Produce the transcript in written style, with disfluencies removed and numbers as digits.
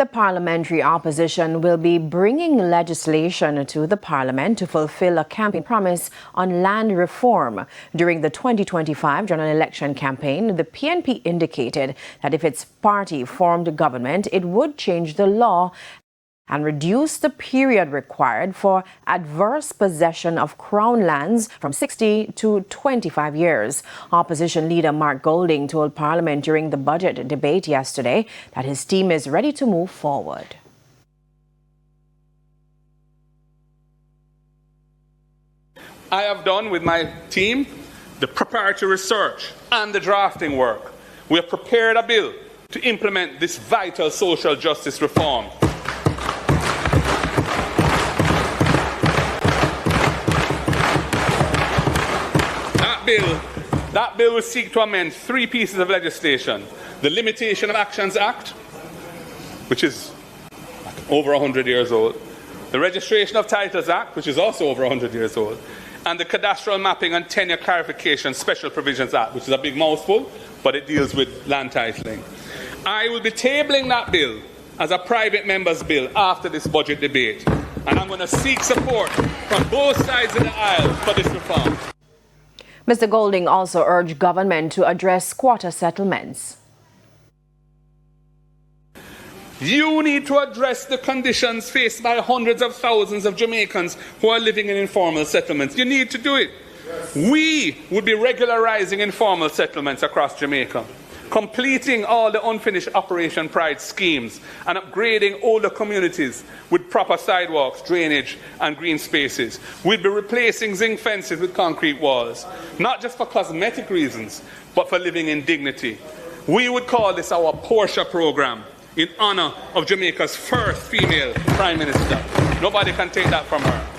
The parliamentary opposition will be bringing legislation to the parliament to fulfill a campaign promise on land reform. During the 2025 general election campaign, the PNP indicated that if its party formed government, it would change the law and reduce the period required for adverse possession of crown lands from 60 to 25 years. Opposition leader Mark Golding told Parliament during the budget debate yesterday that his team is ready to move forward. I have done with my team the preparatory research and the drafting work. We have prepared a bill to implement this vital social justice reform. That bill will seek to amend 3 pieces of legislation: the Limitation of Actions Act, which is over 100 years old, the Registration of Titles Act, which is also over 100 years old, and the Cadastral Mapping and Tenure Clarification Special Provisions Act, which is a big mouthful, but it deals with land titling. I will be tabling that bill as a private member's bill after this budget debate, and I'm going to seek support from both sides of the aisle for this reform. Mr. Golding also urged government to address squatter settlements. You need to address the conditions faced by hundreds of thousands of Jamaicans who are living in informal settlements. You need to do it. Yes. We would be regularizing informal settlements across Jamaica, completing all the unfinished Operation Pride schemes and upgrading older communities with proper sidewalks, drainage and green spaces. We'll be replacing zinc fences with concrete walls, not just for cosmetic reasons, but for living in dignity. We would call this our Portia program in honor of Jamaica's first female Prime Minister. Nobody can take that from her.